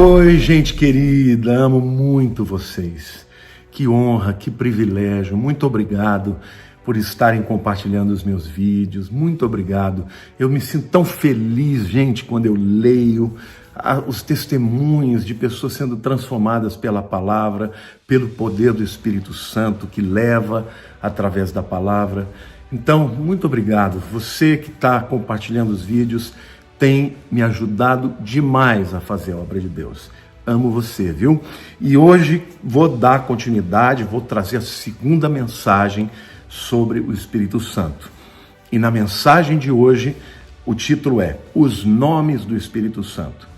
Oi, gente querida, amo muito vocês. Que honra, que privilégio. Muito obrigado por estarem compartilhando os meus vídeos. Muito obrigado. Eu me sinto tão feliz, gente, quando eu leio os testemunhos de pessoas sendo transformadas pela palavra, pelo poder do Espírito Santo que leva através da palavra. Então, muito obrigado. Você que está compartilhando os vídeos tem me ajudado demais a fazer a obra de Deus. Amo você, viu? E hoje vou dar continuidade, vou trazer a segunda mensagem sobre o Espírito Santo. E na mensagem de hoje, o título é Os Nomes do Espírito Santo.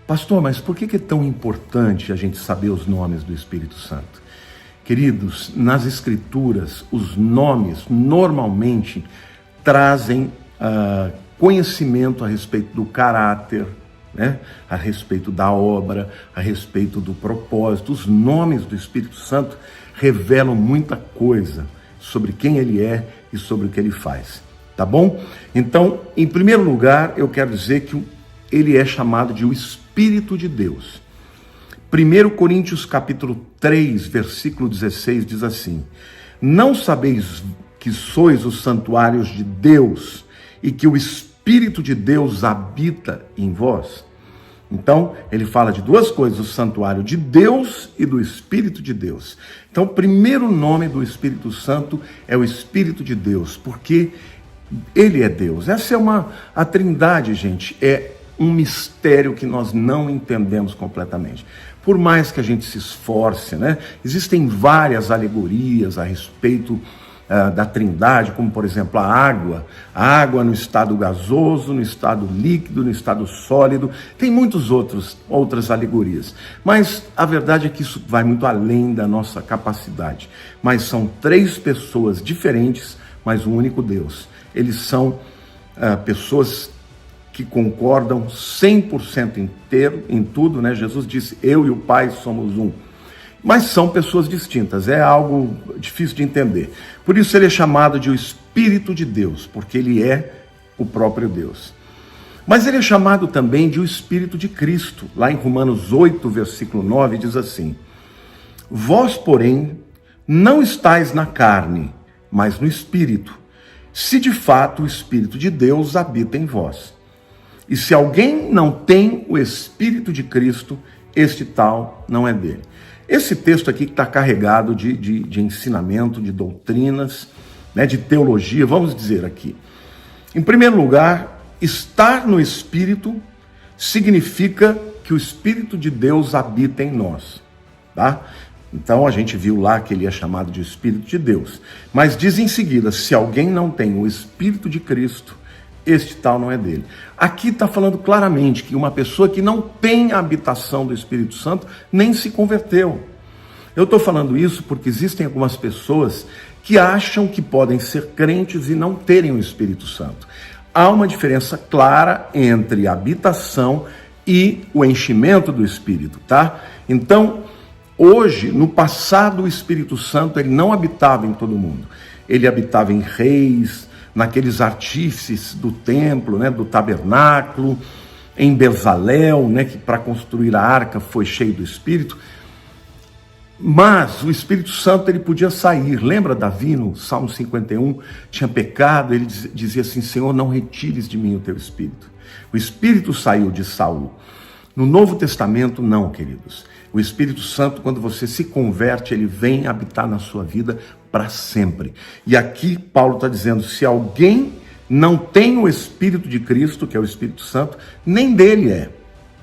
Pastor, mas por que é tão importante a gente saber os nomes do Espírito Santo? Queridos, nas Escrituras, os nomes normalmente trazem conhecimento a respeito do caráter, né? A respeito da obra, a respeito do propósito. Os nomes do Espírito Santo revelam muita coisa sobre quem ele é e sobre o que ele faz, tá bom? Então, em primeiro lugar, eu quero dizer que ele é chamado de o Espírito de Deus. 1 Coríntios capítulo 3, versículo 16 diz assim: não sabeis que sois os santuários de Deus e que o Espírito de Deus habita em vós? Então, ele fala de duas coisas, o santuário de Deus e do Espírito de Deus. Então, o primeiro nome do Espírito Santo é o Espírito de Deus, porque ele é Deus. Essa é a Trindade, gente, é um mistério que nós não entendemos completamente. Por mais que a gente se esforce, né? Existem várias alegorias a respeito da Trindade, como por exemplo a água no estado gasoso, no estado líquido, no estado sólido. Tem outras alegorias, mas a verdade é que isso vai muito além da nossa capacidade. Mas são três pessoas diferentes, mas um único Deus. Eles são pessoas que concordam 100% inteiro em tudo, né? Jesus disse, eu e o Pai somos um. Mas são pessoas distintas, é algo difícil de entender. Por isso ele é chamado de o Espírito de Deus, porque ele é o próprio Deus. Mas ele é chamado também de o Espírito de Cristo. Lá em Romanos 8, versículo 9, diz assim: vós, porém, não estáis na carne, mas no Espírito, se de fato o Espírito de Deus habita em vós. E se alguém não tem o Espírito de Cristo, este tal não é dele. Esse texto aqui que está carregado de ensinamento, de doutrinas, né, de teologia, vamos dizer aqui. Em primeiro lugar, estar no Espírito significa que o Espírito de Deus habita em nós, tá? Então a gente viu lá que ele é chamado de Espírito de Deus. Mas diz em seguida, se alguém não tem o Espírito de Cristo, este tal não é dele. Aqui está falando claramente que uma pessoa que não tem a habitação do Espírito Santo nem se converteu. Eu estou falando isso porque existem algumas pessoas que acham que podem ser crentes e não terem o Espírito Santo. Há uma diferença clara entre a habitação e o enchimento do Espírito, tá? Então, hoje, no passado, o Espírito Santo ele não habitava em todo mundo. Ele habitava em reis, naqueles artífices do templo, né, do tabernáculo, em Bezalel, né, que para construir a arca foi cheio do Espírito. Mas o Espírito Santo ele podia sair. Lembra Davi no Salmo 51? Tinha pecado, ele dizia assim, Senhor, não retires de mim o teu Espírito. O Espírito saiu de Saul. No Novo Testamento, não, queridos. O Espírito Santo, quando você se converte, ele vem habitar na sua vida para sempre. E aqui Paulo está dizendo, se alguém não tem o Espírito de Cristo, que é o Espírito Santo, nem dele é,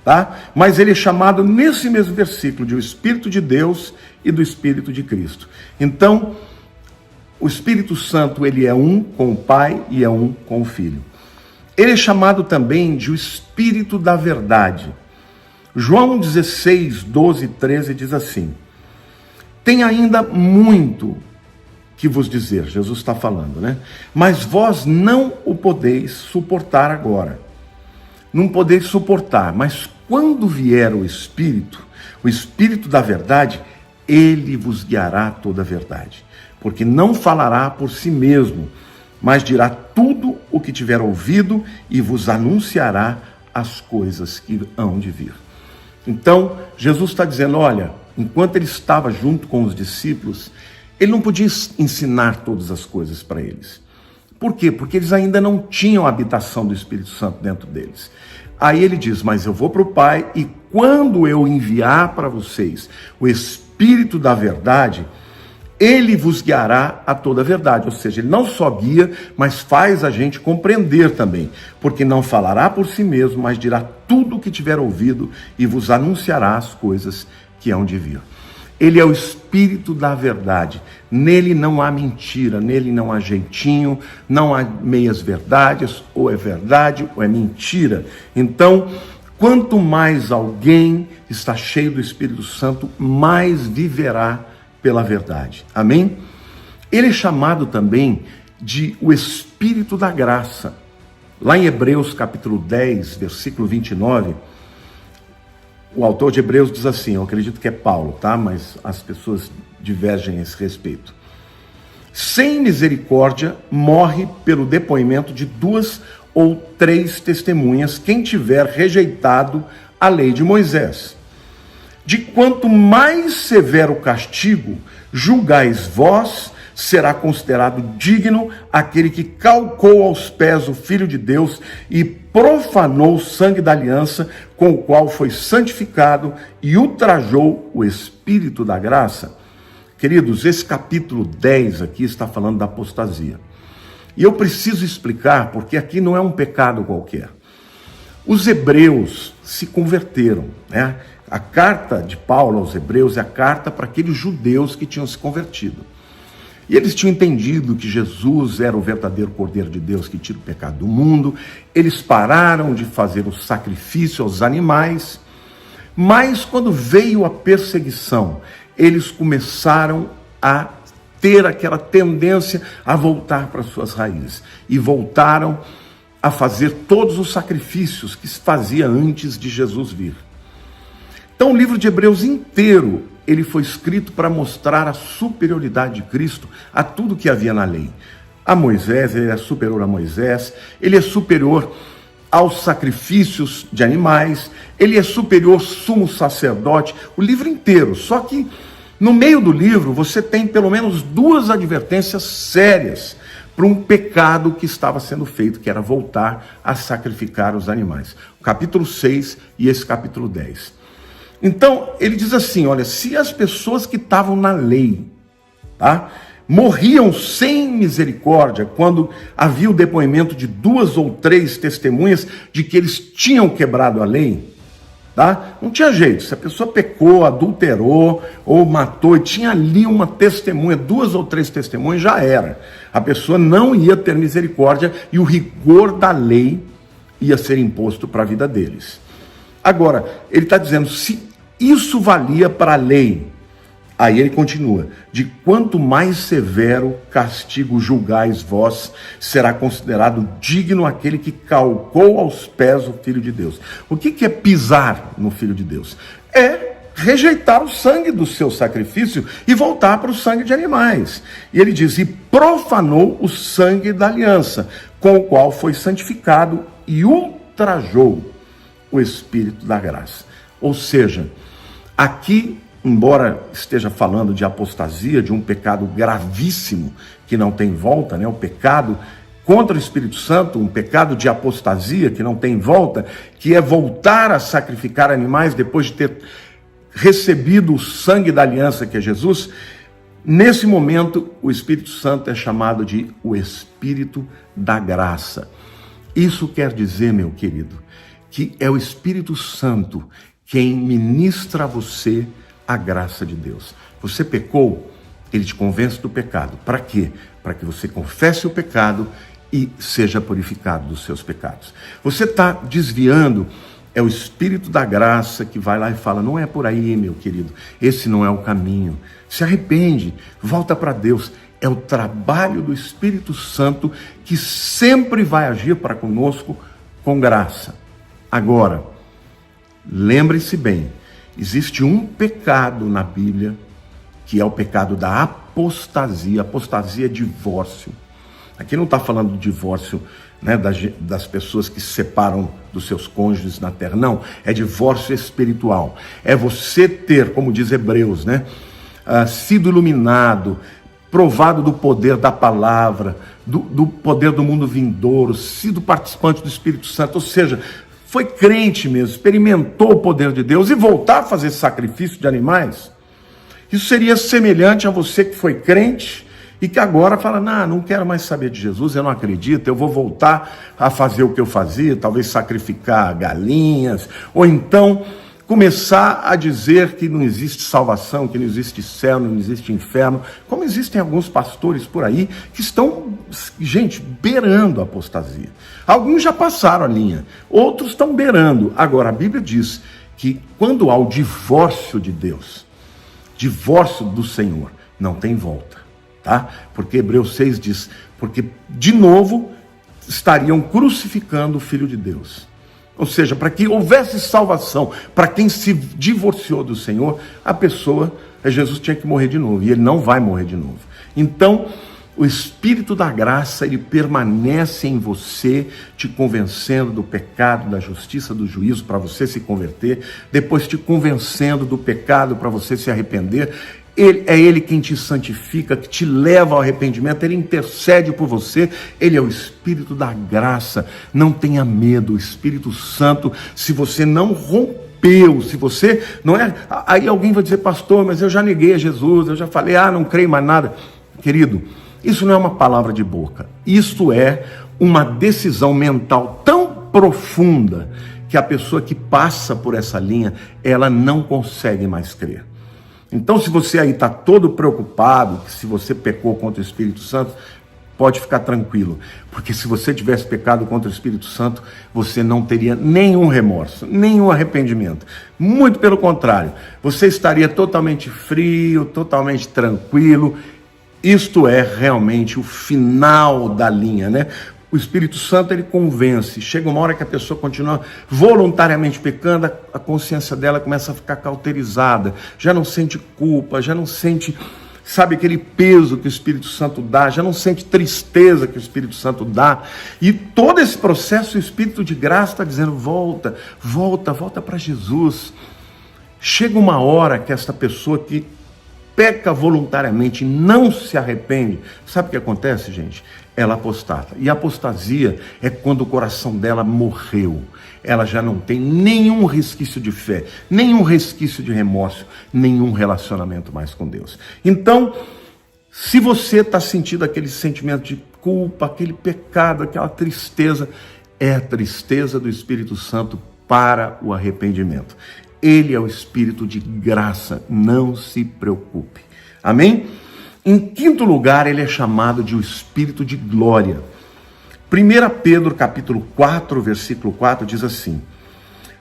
tá? Mas ele é chamado nesse mesmo versículo de o Espírito de Deus e do Espírito de Cristo. Então, o Espírito Santo, ele é um com o Pai e é um com o Filho. Ele é chamado também de o Espírito da Verdade. João 16, 12 e 13 diz assim: tem ainda muito que vos dizer, Jesus está falando, né? Mas vós não o podeis suportar agora. Não podeis suportar, mas quando vier o Espírito da verdade, ele vos guiará a toda a verdade. Porque não falará por si mesmo, mas dirá tudo o que tiver ouvido e vos anunciará as coisas que hão de vir. Então, Jesus está dizendo, olha, enquanto ele estava junto com os discípulos, ele não podia ensinar todas as coisas para eles. Por quê? Porque eles ainda não tinham a habitação do Espírito Santo dentro deles. Aí ele diz, mas eu vou para o Pai e quando eu enviar para vocês o Espírito da verdade, ele vos guiará a toda a verdade. Ou seja, ele não só guia, mas faz a gente compreender também. Porque não falará por si mesmo, mas dirá tudo o que tiver ouvido e vos anunciará as coisas que hão de vir. Ele é o Espírito da verdade. Nele não há mentira, nele não há jeitinho, não há meias verdades, ou é verdade ou é mentira. Então, quanto mais alguém está cheio do Espírito Santo, mais viverá pela verdade. Amém? Ele é chamado também de o Espírito da graça. Lá em Hebreus capítulo 10, versículo 29, o autor de Hebreus diz assim, eu acredito que é Paulo, tá? Mas as pessoas divergem a esse respeito. Sem misericórdia, morre pelo depoimento de 2 ou 3 testemunhas quem tiver rejeitado a lei de Moisés. De quanto mais severo castigo julgais vós, será considerado digno aquele que calcou aos pés o Filho de Deus e profanou o sangue da aliança com o qual foi santificado e ultrajou o Espírito da graça. Queridos, esse capítulo 10 aqui está falando da apostasia. E eu preciso explicar, porque aqui não é um pecado qualquer. Os hebreus se converteram, né? A carta de Paulo aos hebreus é a carta para aqueles judeus que tinham se convertido. E eles tinham entendido que Jesus era o verdadeiro Cordeiro de Deus que tira o pecado do mundo. Eles pararam de fazer o sacrifício aos animais. Mas quando veio a perseguição, eles começaram a ter aquela tendência a voltar para suas raízes. E voltaram a fazer todos os sacrifícios que se fazia antes de Jesus vir. Então o livro de Hebreus inteiro, ele foi escrito para mostrar a superioridade de Cristo a tudo que havia na lei. A Moisés, ele é superior a Moisés, ele é superior aos sacrifícios de animais, ele é superior sumo sacerdote, o livro inteiro. Só que no meio do livro você tem pelo menos 2 advertências sérias para um pecado que estava sendo feito, que era voltar a sacrificar os animais. O capítulo 6 e esse capítulo 10. Então, ele diz assim, olha, se as pessoas que estavam na lei, tá, morriam sem misericórdia, quando havia o depoimento de 2 ou 3 testemunhas de que eles tinham quebrado a lei, tá? Não tinha jeito, se a pessoa pecou, adulterou ou matou e tinha ali uma testemunha, 2 ou 3 testemunhas, já era. A pessoa não ia ter misericórdia e o rigor da lei ia ser imposto para a vida deles. Agora, ele está dizendo, se isso valia para a lei, aí ele continua, de quanto mais severo castigo julgais vós, será considerado digno aquele que calcou aos pés o Filho de Deus. O que é pisar no Filho de Deus? É rejeitar o sangue do seu sacrifício e voltar para o sangue de animais. E ele diz, e profanou o sangue da aliança, com o qual foi santificado e ultrajou o Espírito da graça. Ou seja, aqui, embora esteja falando de apostasia, de um pecado gravíssimo que não tem volta, né? O pecado contra o Espírito Santo, um pecado de apostasia que não tem volta, que é voltar a sacrificar animais depois de ter recebido o sangue da aliança que é Jesus. Nesse momento, o Espírito Santo é chamado de o Espírito da graça. Isso quer dizer, meu querido, que é o Espírito Santo quem ministra a você a graça de Deus. Você pecou, ele te convence do pecado. Para quê? Para que você confesse o pecado e seja purificado dos seus pecados. Você está desviando, é o Espírito da graça que vai lá e fala, não é por aí, meu querido, esse não é o caminho. Se arrepende, volta para Deus. É o trabalho do Espírito Santo que sempre vai agir para conosco com graça. Agora, lembre-se bem, existe um pecado na Bíblia, que é o pecado da apostasia. Apostasia é divórcio. Aqui não está falando do divórcio, né, das pessoas que se separam dos seus cônjuges na terra. Não, é divórcio espiritual. É você ter, como diz Hebreus, né, sido iluminado, provado do poder da palavra, do poder do mundo vindouro, sido participante do Espírito Santo, ou seja, foi crente mesmo, experimentou o poder de Deus e voltar a fazer sacrifício de animais. Isso seria semelhante a você que foi crente e que agora fala, não quero mais saber de Jesus, eu não acredito, eu vou voltar a fazer o que eu fazia, talvez sacrificar galinhas, ou então começar a dizer que não existe salvação, que não existe céu, não existe inferno, como existem alguns pastores por aí que estão, gente, beirando a apostasia. Alguns já passaram a linha, outros estão beirando. Agora, a Bíblia diz que quando há o divórcio de Deus, divórcio do Senhor, não tem volta, tá? Porque Hebreus 6 diz, porque de novo estariam crucificando o Filho de Deus. Ou seja, para que houvesse salvação, para quem se divorciou do Senhor, a pessoa, Jesus tinha que morrer de novo, e ele não vai morrer de novo. Então, o Espírito da graça, ele permanece em você, te convencendo do pecado, da justiça, do juízo, para você se converter, depois te convencendo do pecado, para você se arrepender. É Ele quem te santifica, que te leva ao arrependimento, Ele intercede por você, Ele é o Espírito da graça. Não tenha medo, o Espírito Santo, se você não rompeu, se você não é... Aí alguém vai dizer, pastor, mas eu já neguei a Jesus, eu já falei, não creio mais nada. Querido, isso não é uma palavra de boca, isso é uma decisão mental tão profunda, que a pessoa que passa por essa linha, ela não consegue mais crer. Então, se você aí está todo preocupado, que se você pecou contra o Espírito Santo, pode ficar tranquilo, porque se você tivesse pecado contra o Espírito Santo, você não teria nenhum remorso, nenhum arrependimento. Muito pelo contrário, você estaria totalmente frio, totalmente tranquilo. Isto é realmente o final da linha, né? O Espírito Santo, ele convence. Chega uma hora que a pessoa continua voluntariamente pecando, a consciência dela começa a ficar cauterizada, já não sente culpa, já não sente, sabe, aquele peso que o Espírito Santo dá, já não sente tristeza que o Espírito Santo dá. E todo esse processo, o Espírito de graça está dizendo, volta para Jesus. Chega uma hora que esta pessoa que peca voluntariamente, não se arrepende, sabe o que acontece, gente? Ela apostata. E a apostasia é quando o coração dela morreu. Ela já não tem nenhum resquício de fé, nenhum resquício de remorso, nenhum relacionamento mais com Deus. Então, se você está sentindo aquele sentimento de culpa, aquele pecado, aquela tristeza, é a tristeza do Espírito Santo para o arrependimento. Ele é o Espírito de graça, não se preocupe. Amém? Em quinto lugar, ele é chamado de o Espírito de glória. 1 Pedro capítulo 4, versículo 4 diz assim: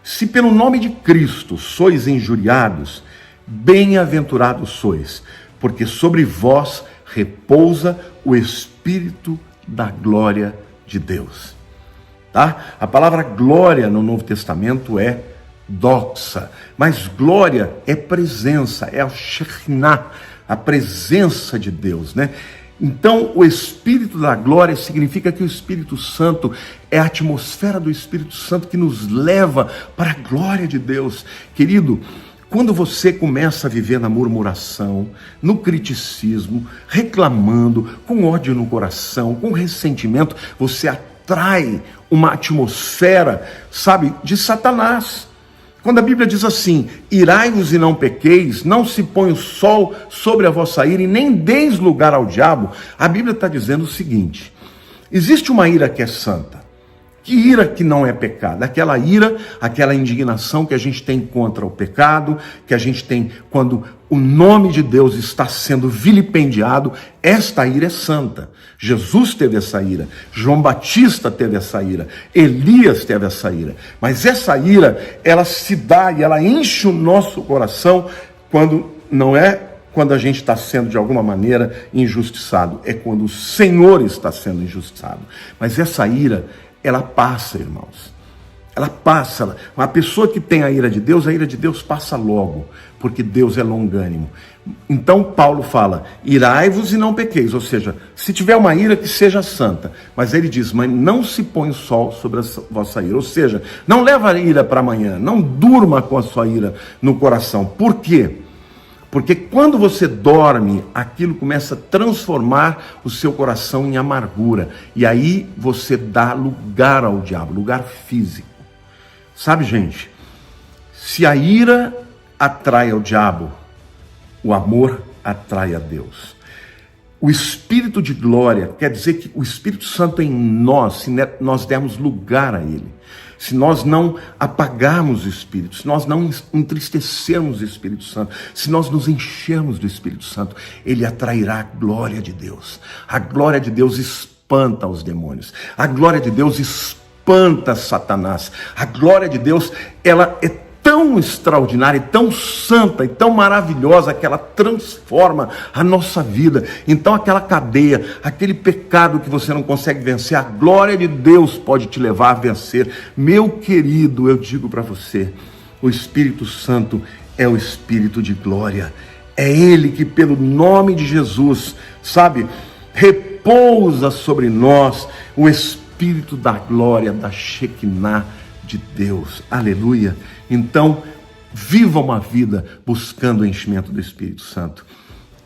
se pelo nome de Cristo sois injuriados, bem-aventurados sois, porque sobre vós repousa o Espírito da glória de Deus. Tá? A palavra glória no Novo Testamento é doxa, mas glória é presença, é a Shekhinah, a presença de Deus, né? Então, o Espírito da glória significa que o Espírito Santo é a atmosfera do Espírito Santo que nos leva para a glória de Deus. Querido, quando você começa a viver na murmuração, no criticismo, reclamando, com ódio no coração, com ressentimento, você atrai uma atmosfera, sabe, de Satanás. Quando a Bíblia diz assim, irai-vos e não pequeis, não se põe o sol sobre a vossa ira e nem deis lugar ao diabo, a Bíblia está dizendo o seguinte: existe uma ira que é santa. Que ira que não é pecado? Aquela ira, aquela indignação que a gente tem contra o pecado, que a gente tem quando o nome de Deus está sendo vilipendiado, esta ira é santa. Jesus teve essa ira, João Batista teve essa ira, Elias teve essa ira. Mas essa ira, ela se dá e ela enche o nosso coração quando não é quando a gente está sendo de alguma maneira injustiçado, é quando o Senhor está sendo injustiçado. Mas essa ira, ela passa, irmãos. Ela passa. Uma pessoa que tem a ira de Deus passa logo, porque Deus é longânimo. Então Paulo fala, irai-vos e não pequeis, ou seja, se tiver uma ira que seja santa. Mas ele diz, mas não se põe o sol sobre a vossa ira, ou seja, não leva a ira para amanhã, não durma com a sua ira no coração. Por quê? Porque quando você dorme, aquilo começa a transformar o seu coração em amargura. E aí você dá lugar ao diabo, lugar físico. Sabe, gente, se a ira atrai ao diabo, o amor atrai a Deus. O Espírito de glória quer dizer que o Espírito Santo em nós, se nós dermos lugar a Ele, se nós não apagarmos o Espírito, se nós não entristecermos o Espírito Santo, se nós nos enchermos do Espírito Santo, Ele atrairá a glória de Deus. A glória de Deus espanta os demônios. A glória de Deus espanta Satanás. A glória de Deus, ela é tão extraordinária, tão santa e tão maravilhosa que ela transforma a nossa vida. Então aquela cadeia, aquele pecado que você não consegue vencer, a glória de Deus pode te levar a vencer. Meu querido, eu digo para você, o Espírito Santo é o Espírito de glória. É Ele que pelo nome de Jesus, sabe, repousa sobre nós o Espírito da glória, da Shekinah de Deus. Aleluia. Então, viva uma vida buscando o enchimento do Espírito Santo.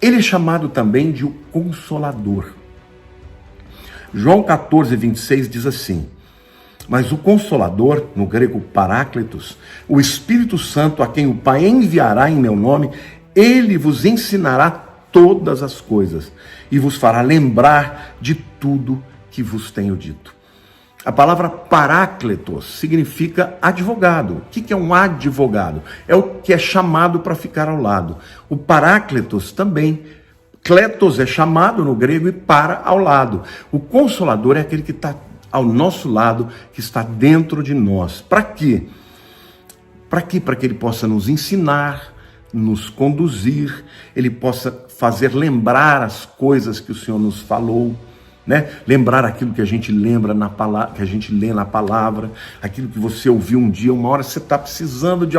Ele é chamado também de o Consolador. João 14, 26 diz assim, mas o Consolador, no grego Paráclitos, o Espírito Santo, a quem o Pai enviará em meu nome, ele vos ensinará todas as coisas e vos fará lembrar de tudo que vos tenho dito. A palavra paráclitos significa advogado. O que é um advogado? É o que é chamado para ficar ao lado. O paráclitos também. Kletos é chamado no grego e para ao lado. O consolador é aquele que está ao nosso lado, que está dentro de nós. Para quê? Para quê? Para que ele possa nos ensinar, nos conduzir, ele possa fazer lembrar as coisas que o Senhor nos falou. Né? Lembrar aquilo que a gente lembra na palavra, que a gente lê na palavra, aquilo que você ouviu um dia, uma hora você está precisando de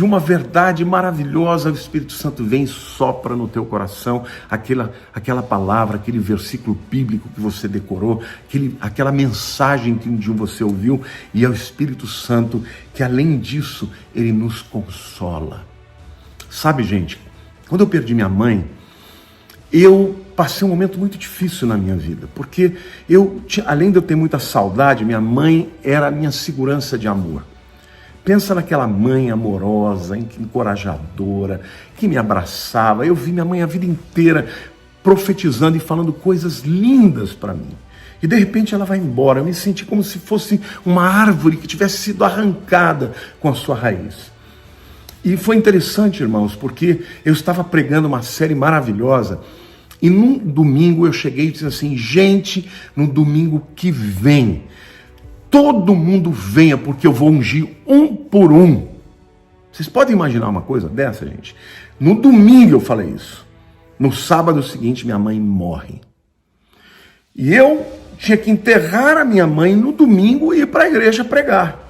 uma verdade maravilhosa, o Espírito Santo vem e sopra no teu coração aquela palavra, aquele versículo bíblico que você decorou, aquela mensagem que um dia você ouviu, e é o Espírito Santo que além disso, ele nos consola. Sabe, gente, quando eu perdi minha mãe, eu passei um momento muito difícil na minha vida, porque além de eu ter muita saudade, minha mãe era a minha segurança de amor. Pensa naquela mãe amorosa, encorajadora, que me abraçava. Eu vi minha mãe a vida inteira profetizando e falando coisas lindas para mim. E de repente ela vai embora. Eu me senti como se fosse uma árvore que tivesse sido arrancada com a sua raiz. E foi interessante, irmãos, porque eu estava pregando uma série maravilhosa e num domingo eu cheguei e disse assim, gente, no domingo que vem, todo mundo venha porque eu vou ungir um por um. Vocês podem imaginar uma coisa dessa, gente? No domingo eu falei isso. No sábado seguinte minha mãe morre. E eu tinha que enterrar a minha mãe no domingo e ir para a igreja pregar.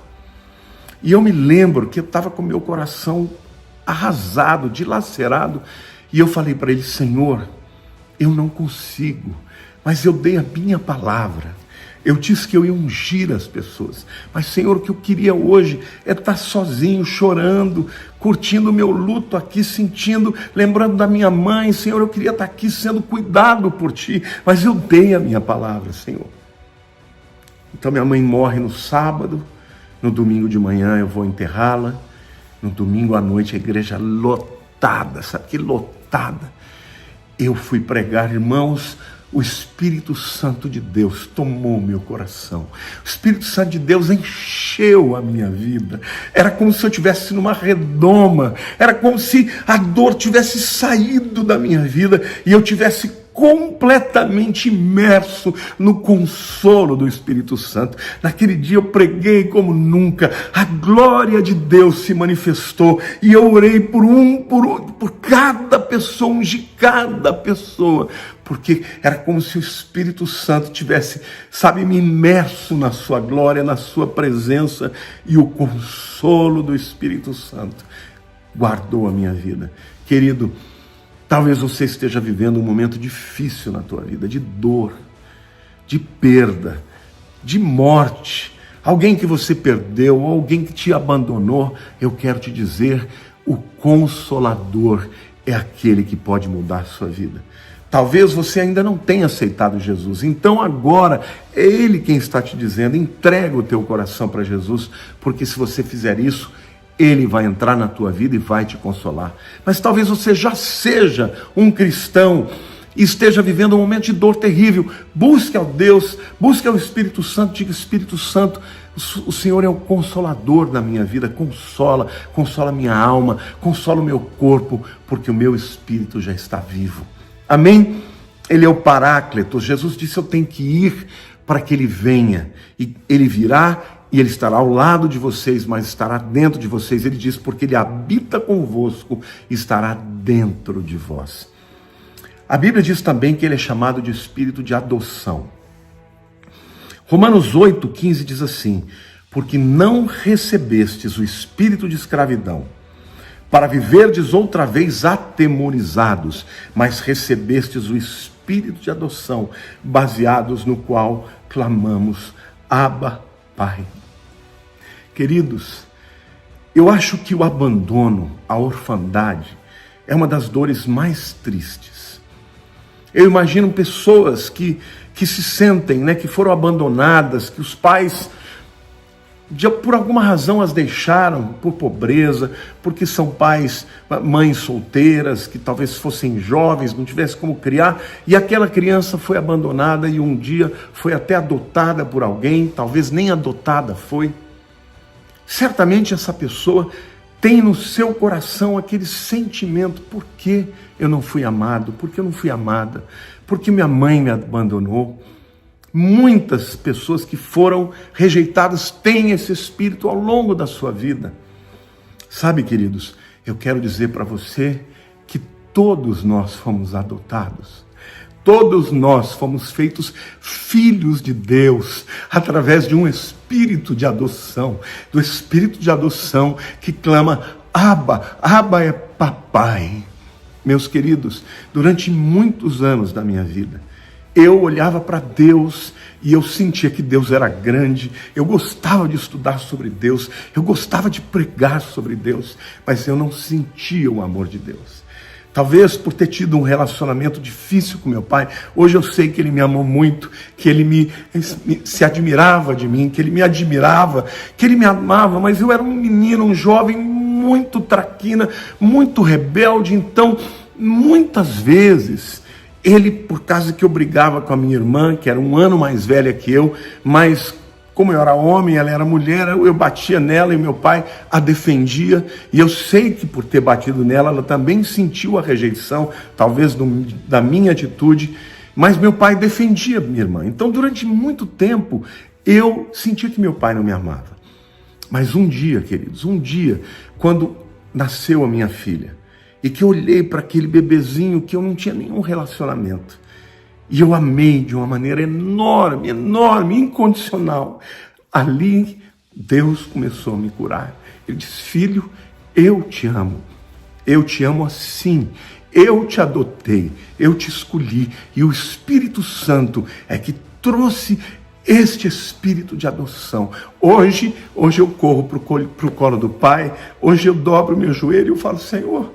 E eu me lembro que eu estava com meu coração arrasado, dilacerado, e eu falei para ele, Senhor, eu não consigo, mas eu dei a minha palavra, eu disse que eu ia ungir as pessoas, mas Senhor, o que eu queria hoje é estar sozinho, chorando, curtindo o meu luto aqui, sentindo, lembrando da minha mãe, Senhor, eu queria estar aqui sendo cuidado por Ti, mas eu dei a minha palavra, Senhor. Então minha mãe morre no sábado, no domingo de manhã eu vou enterrá-la. No domingo à noite a igreja lotada, sabe que lotada? Eu fui pregar, irmãos, o Espírito Santo de Deus tomou meu coração. O Espírito Santo de Deus encheu a minha vida. Era como se eu estivesse numa redoma. Era como se a dor tivesse saído da minha vida e eu tivesse completamente imerso no consolo do Espírito Santo. Naquele dia eu preguei como nunca, a glória de Deus se manifestou, e eu orei por cada pessoa, ungi cada pessoa, porque era como se o Espírito Santo tivesse, me imerso na sua glória, na sua presença, e o consolo do Espírito Santo guardou a minha vida. Querido, talvez você esteja vivendo um momento difícil na tua vida, de dor, de perda, de morte, alguém que você perdeu, alguém que te abandonou. Eu quero te dizer, o Consolador é aquele que pode mudar a sua vida. Talvez você ainda não tenha aceitado Jesus, então agora é Ele quem está te dizendo, entrega o teu coração para Jesus, porque se você fizer isso, Ele vai entrar na tua vida e vai te consolar. Mas talvez você já seja um cristão e esteja vivendo um momento de dor terrível. Busque ao Deus, busque ao Espírito Santo, diga: Espírito Santo, o Senhor é o consolador da minha vida, consola minha alma, consola o meu corpo, porque o meu espírito já está vivo. Amém? Ele é o Paráclito. Jesus disse: eu tenho que ir para que Ele venha, e Ele virá, e Ele estará ao lado de vocês, mas estará dentro de vocês. Ele diz: porque Ele habita convosco, estará dentro de vós. A Bíblia diz também que Ele é chamado de Espírito de adoção. Romanos 8,15 diz assim: porque não recebestes o espírito de escravidão, para viverdes outra vez atemorizados, mas recebestes o espírito de adoção, baseados no qual clamamos: Abba, Pai. Queridos, eu acho que o abandono, a orfandade, é uma das dores mais tristes. Eu imagino pessoas que se sentem, que foram abandonadas, que os pais, por alguma razão, as deixaram, por pobreza, porque são mães solteiras, que talvez fossem jovens, não tivessem como criar, e aquela criança foi abandonada e um dia foi até adotada por alguém, talvez nem adotada foi. Certamente essa pessoa tem no seu coração aquele sentimento: por que eu não fui amado? Por que eu não fui amada? Por que minha mãe me abandonou? Muitas pessoas que foram rejeitadas têm esse espírito ao longo da sua vida. Sabe, queridos, eu quero dizer para você que todos nós fomos adotados. Todos nós fomos feitos filhos de Deus através de um espírito de adoção, do espírito de adoção que clama: Abba, Abba é papai. Meus queridos, durante muitos anos da minha vida, eu olhava para Deus e eu sentia que Deus era grande, eu gostava de estudar sobre Deus, eu gostava de pregar sobre Deus, mas eu não sentia o amor de Deus. Talvez por ter tido um relacionamento difícil com meu pai, hoje eu sei que ele me amou muito, que ele se admirava de mim, que ele me admirava, que ele me amava, mas eu era um menino, um jovem muito traquina, muito rebelde. Então, muitas vezes, ele, por causa que eu brigava com a minha irmã, que era um ano mais velha que eu, mas como eu era homem, ela era mulher, eu batia nela e meu pai a defendia. E eu sei que por ter batido nela, ela também sentiu a rejeição, talvez da minha atitude, mas meu pai defendia minha irmã. Então, durante muito tempo, eu sentia que meu pai não me amava. Mas um dia, queridos, quando nasceu a minha filha, e que eu olhei para aquele bebezinho que eu não tinha nenhum relacionamento, e eu amei de uma maneira enorme, incondicional. Ali, Deus começou a me curar. Ele disse: filho, eu te amo assim, eu te adotei, eu te escolhi, e o Espírito Santo é que trouxe este espírito de adoção. Hoje eu corro para o colo do Pai, hoje eu dobro meu joelho e eu falo: Senhor,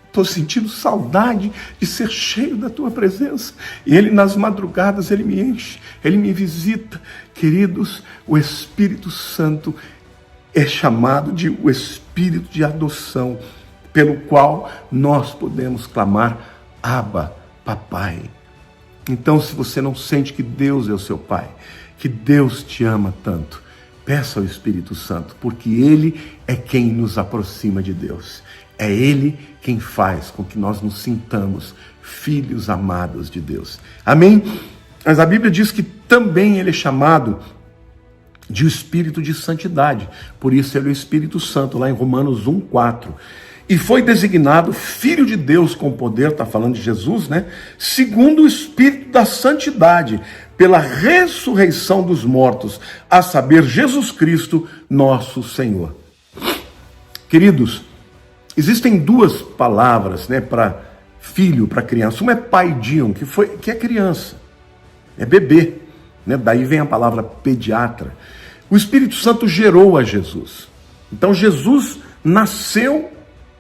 estou sentindo saudade de ser cheio da Tua presença. E Ele, nas madrugadas, Ele me enche, Ele me visita. Queridos, o Espírito Santo é chamado de o Espírito de adoção, pelo qual nós podemos clamar: Abba, papai. Então, se você não sente que Deus é o seu Pai, que Deus te ama tanto, peça ao Espírito Santo, porque Ele é quem nos aproxima de Deus. É Ele quem faz com que nós nos sintamos filhos amados de Deus. Amém? Mas a Bíblia diz que também Ele é chamado de o Espírito de Santidade. Por isso Ele é o Espírito Santo, lá em Romanos 1:4. E foi designado Filho de Deus com poder, está falando de Jesus, né? Segundo o Espírito da Santidade, pela ressurreição dos mortos, a saber, Jesus Cristo, nosso Senhor. Queridos, existem duas palavras, né, para filho, para criança. Uma é paidion, que é criança, é bebê, né? Daí vem a palavra pediatra. O Espírito Santo gerou a Jesus. Então Jesus nasceu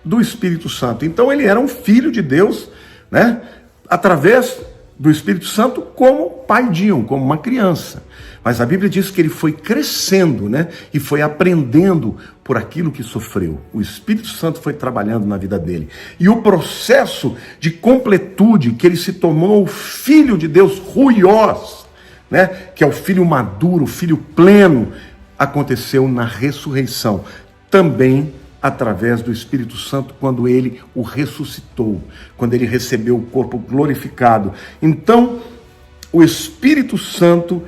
do Espírito Santo. Então ele era um filho de Deus, né? Através do Espírito Santo, como paidion, como uma criança. Mas a Bíblia diz que ele foi crescendo, né? E foi aprendendo por aquilo que sofreu. O Espírito Santo foi trabalhando na vida dele. E o processo de completude, que ele se tornou o Filho de Deus, ruios, né? Que é o filho maduro, o filho pleno, aconteceu na ressurreição. Também através do Espírito Santo, quando ele o ressuscitou, quando ele recebeu o corpo glorificado. Então, o Espírito Santo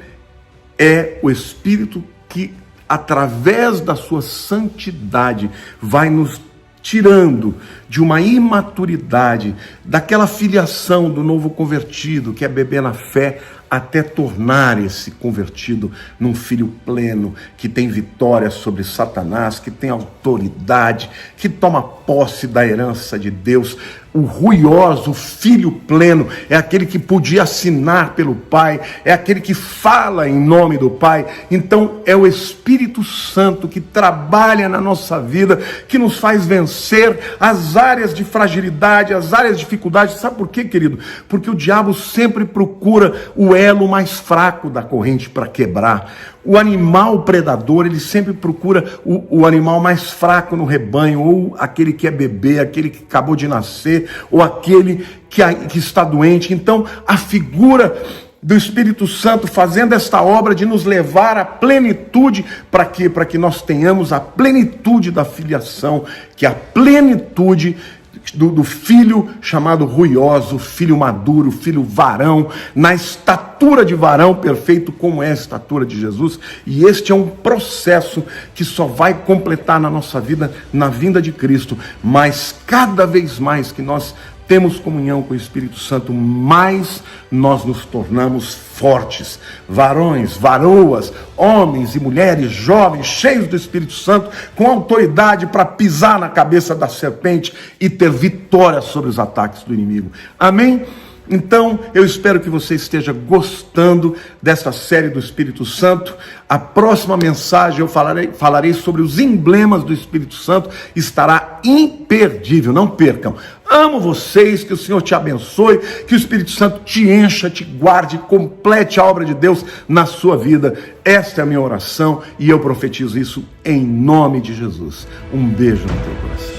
é o Espírito que, através da sua santidade, vai nos tirando de uma imaturidade, daquela filiação do novo convertido, que é beber na fé, até tornar esse convertido num filho pleno, que tem vitória sobre Satanás, que tem autoridade, que toma posse da herança de Deus. O ruioso, o filho pleno, é aquele que podia assinar pelo Pai, é aquele que fala em nome do Pai. Então é o Espírito Santo que trabalha na nossa vida, que nos faz vencer as áreas de fragilidade, as áreas de dificuldade. Sabe por quê, querido? Porque o diabo sempre procura o elo mais fraco da corrente para quebrar. O animal predador, ele sempre procura o animal mais fraco no rebanho, ou aquele que é bebê, aquele que acabou de nascer, ou aquele que está doente. Então, a figura do Espírito Santo fazendo esta obra de nos levar à plenitude, para quê? Para que nós tenhamos a plenitude da filiação, que é a plenitude do filho chamado ruioso, filho maduro, filho varão, na estatura de varão perfeito, como é a estatura de Jesus. E este é um processo que só vai completar na nossa vida, na vinda de Cristo. Mas cada vez mais que nós temos comunhão com o Espírito Santo, mais nós nos tornamos fortes, varões, varoas, homens e mulheres, jovens, cheios do Espírito Santo, com autoridade para pisar na cabeça da serpente e ter vitória sobre os ataques do inimigo. Amém? Então, eu espero que você esteja gostando dessa série do Espírito Santo. A próxima mensagem eu falarei sobre os emblemas do Espírito Santo. Estará imperdível, não percam. Amo vocês, que o Senhor te abençoe, que o Espírito Santo te encha, te guarde, complete a obra de Deus na sua vida. Esta é a minha oração e eu profetizo isso em nome de Jesus. Um beijo no teu coração.